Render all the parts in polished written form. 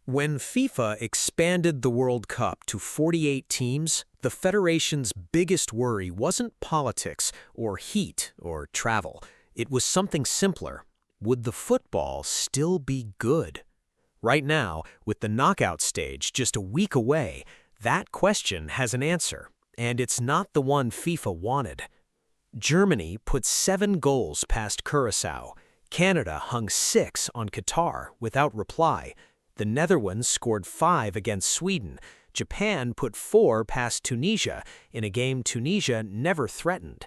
When FIFA expanded the World Cup to 48 teams, the Federation's biggest worry wasn't politics or heat or travel. It was something simpler. Would the football still be good? Right now, with the knockout stage just a week away, that question has an answer, and it's not the one FIFA wanted. Germany put 7 goals past Curaçao. Canada hung 6 on Qatar without reply. The Netherlands scored 5 against Sweden. Japan put 4 past Tunisia in a game Tunisia never threatened.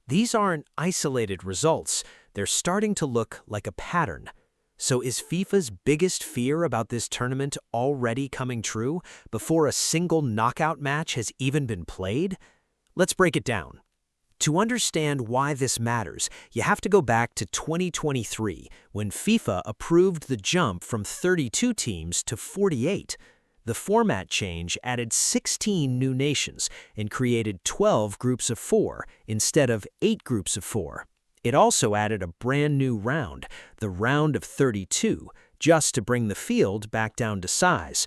These aren't isolated results. They're starting to look like a pattern. So is FIFA's biggest fear about this tournament already coming true before a single knockout match has even been played? Let's break it down. To understand why this matters, you have to go back to 2023, when FIFA approved the jump from 32 teams to 48. The format change added 16 new nations and created 12 groups of 4 instead of 8 groups of 4. It also added a brand new round, the round of 32, just to bring the field back down to size.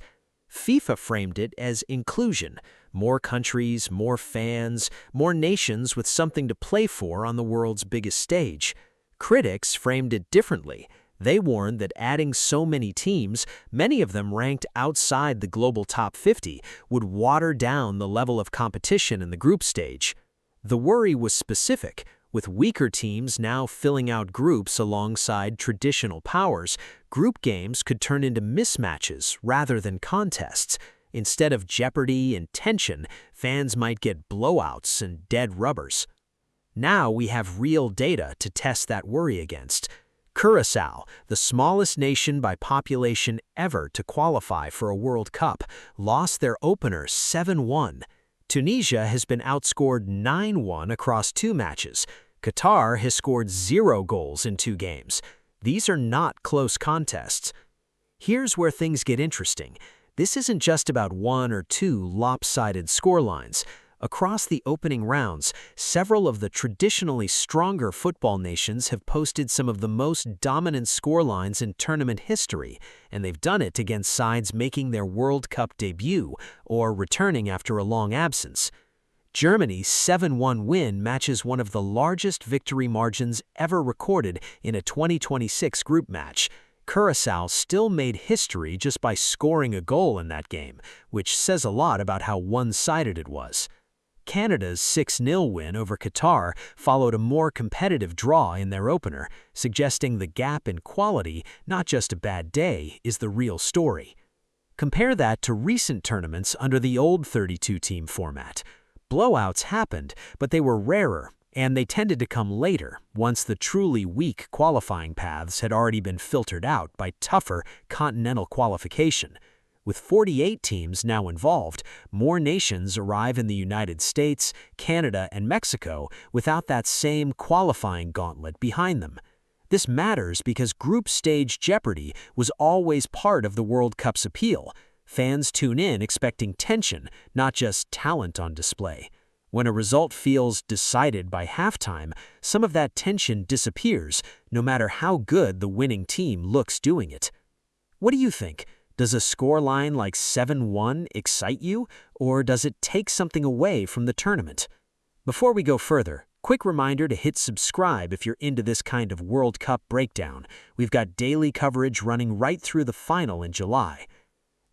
FIFA framed it as inclusion. More countries, more fans, more nations with something to play for on the world's biggest stage. Critics framed it differently. They warned that adding so many teams, many of them ranked outside the global top 50, would water down the level of competition in the group stage. The worry was specific. With weaker teams now filling out groups alongside traditional powers, group games could turn into mismatches rather than contests. Instead of jeopardy and tension, fans might get blowouts and dead rubbers. Now we have real data to test that worry against. Curaçao, the smallest nation by population ever to qualify for a World Cup, lost their opener 7-1. Tunisia has been outscored 9-1 across 2 matches. Qatar has scored 0 goals in 2 games. These are not close contests. Here's where things get interesting. This isn't just about 1 or 2 lopsided scorelines. Across the opening rounds, several of the traditionally stronger football nations have posted some of the most dominant scorelines in tournament history, and they've done it against sides making their World Cup debut or returning after a long absence. Germany's 7-1 win matches one of the largest victory margins ever recorded in a 2026 group match. Curaçao still made history just by scoring a goal in that game, which says a lot about how one-sided it was. Canada's 6-0 win over Qatar followed a more competitive draw in their opener, suggesting the gap in quality, not just a bad day, is the real story. Compare that to recent tournaments under the old 32-team format. Blowouts happened, but they were rarer, and they tended to come later, once the truly weak qualifying paths had already been filtered out by tougher continental qualification. With 48 teams now involved, more nations arrive in the United States, Canada, and Mexico without that same qualifying gauntlet behind them. This matters because group stage jeopardy was always part of the World Cup's appeal. Fans tune in expecting tension, not just talent on display. When a result feels decided by halftime, some of that tension disappears, no matter how good the winning team looks doing it. What do you think? Does a scoreline like 7-1 excite you, or does it take something away from the tournament? Before we go further, quick reminder to hit subscribe if you're into this kind of World Cup breakdown. We've got daily coverage running right through the final in July.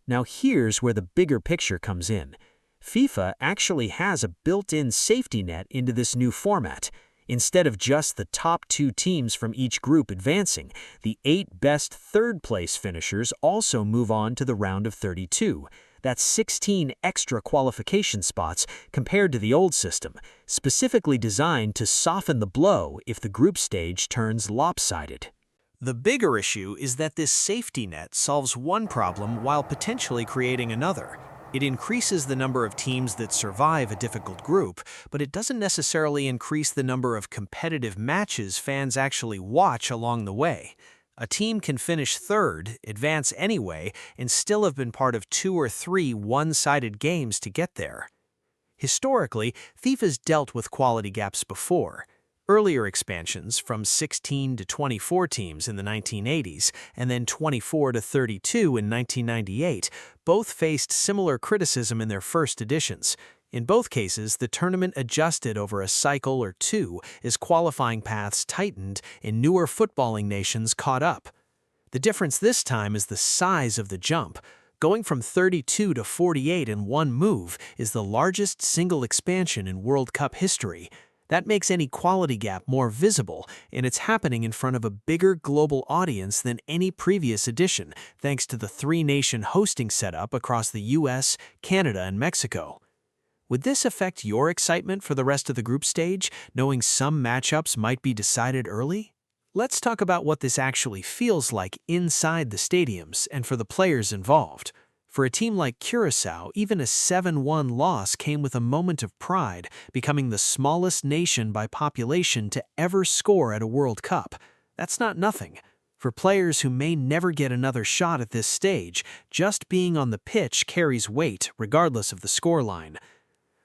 Now here's where the bigger picture comes in. FIFA actually has a built-in safety net into this new format. Instead of just the top 2 teams from each group advancing, the 8 best third-place finishers also move on to the round of 32. That's 16 extra qualification spots compared to the old system, specifically designed to soften the blow if the group stage turns lopsided. The bigger issue is that this safety net solves one problem while potentially creating another. It increases the number of teams that survive a difficult group, but it doesn't necessarily increase the number of competitive matches fans actually watch along the way. A team can finish third, advance anyway, and still have been part of 2 or 3 one-sided games to get there. Historically, FIFA's dealt with quality gaps before. Earlier expansions, from 16 to 24 teams in the 1980s and then 24 to 32 in 1998, both faced similar criticism in their first editions. In both cases, the tournament adjusted over a cycle or two as qualifying paths tightened and newer footballing nations caught up. The difference this time is the size of the jump. Going from 32 to 48 in one move is the largest single expansion in World Cup history. That makes any quality gap more visible, and it's happening in front of a bigger global audience than any previous edition, thanks to the three-nation hosting setup across the US, Canada, and Mexico. Would this affect your excitement for the rest of the group stage, knowing some matchups might be decided early? Let's talk about what this actually feels like inside the stadiums and for the players involved. For a team like Curaçao, even a 7-1 loss came with a moment of pride, becoming the smallest nation by population to ever score at a World Cup. That's not nothing. For players who may never get another shot at this stage, just being on the pitch carries weight regardless of the scoreline.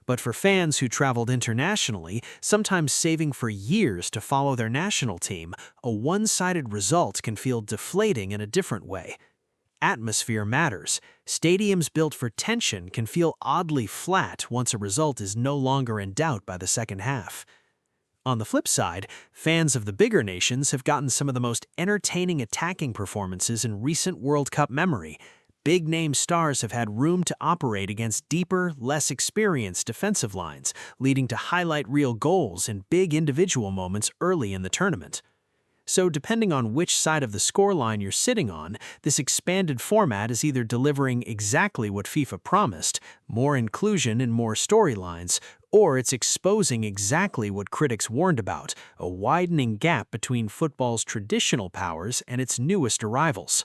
But for fans who traveled internationally, sometimes saving for years to follow their national team, a one-sided result can feel deflating in a different way. Atmosphere matters. Stadiums built for tension can feel oddly flat once a result is no longer in doubt by the second half. On the flip side, fans of the bigger nations have gotten some of the most entertaining attacking performances in recent World Cup memory. Big-name stars have had room to operate against deeper, less experienced defensive lines, leading to highlight reel goals and big individual moments early in the tournament. So depending on which side of the scoreline you're sitting on, this expanded format is either delivering exactly what FIFA promised, more inclusion and more storylines, or it's exposing exactly what critics warned about, a widening gap between football's traditional powers and its newest arrivals.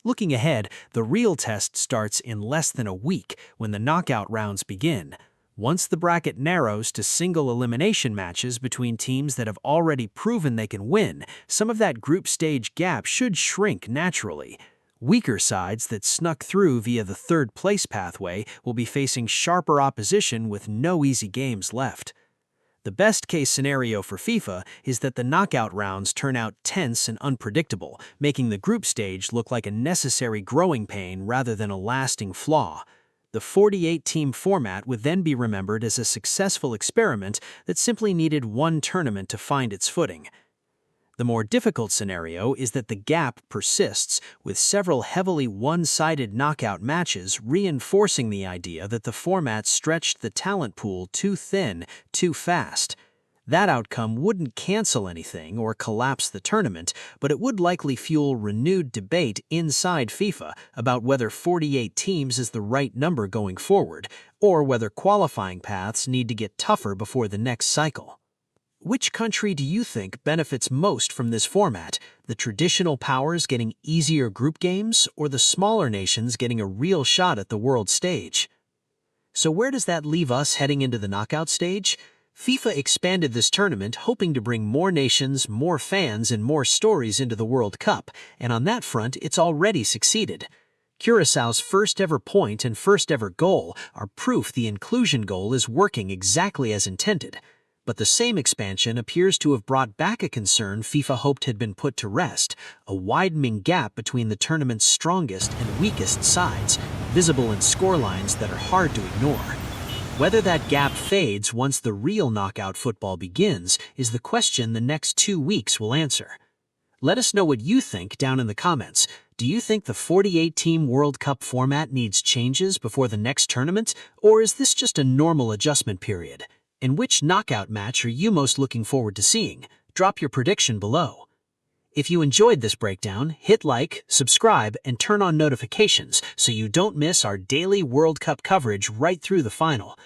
Looking ahead, the real test starts in less than a week when the knockout rounds begin. Once the bracket narrows to single elimination matches between teams that have already proven they can win, some of that group stage gap should shrink naturally. Weaker sides that snuck through via the third-place pathway will be facing sharper opposition with no easy games left. The best-case scenario for FIFA is that the knockout rounds turn out tense and unpredictable, making the group stage look like a necessary growing pain rather than a lasting flaw. The 48-team format would then be remembered as a successful experiment that simply needed one tournament to find its footing. The more difficult scenario is that the gap persists, with several heavily one-sided knockout matches reinforcing the idea that the format stretched the talent pool too thin, too fast. That outcome wouldn't cancel anything or collapse the tournament, but it would likely fuel renewed debate inside FIFA about whether 48 teams is the right number going forward, or whether qualifying paths need to get tougher before the next cycle. Which country do you think benefits most from this format? The traditional powers getting easier group games, or the smaller nations getting a real shot at the world stage? So where does that leave us heading into the knockout stage? FIFA expanded this tournament hoping to bring more nations, more fans, and more stories into the World Cup, and on that front, it's already succeeded. Curaçao's first ever point and first ever goal are proof the inclusion goal is working exactly as intended. But the same expansion appears to have brought back a concern FIFA hoped had been put to rest, a widening gap between the tournament's strongest and weakest sides, visible in scorelines that are hard to ignore. Whether that gap fades once the real knockout football begins is the question the next 2 weeks will answer. Let us know what you think down in the comments. Do you think the 48-team World Cup format needs changes before the next tournament, or is this just a normal adjustment period? And which knockout match are you most looking forward to seeing? Drop your prediction below. If you enjoyed this breakdown, hit like, subscribe, and turn on notifications so you don't miss our daily World Cup coverage right through the final.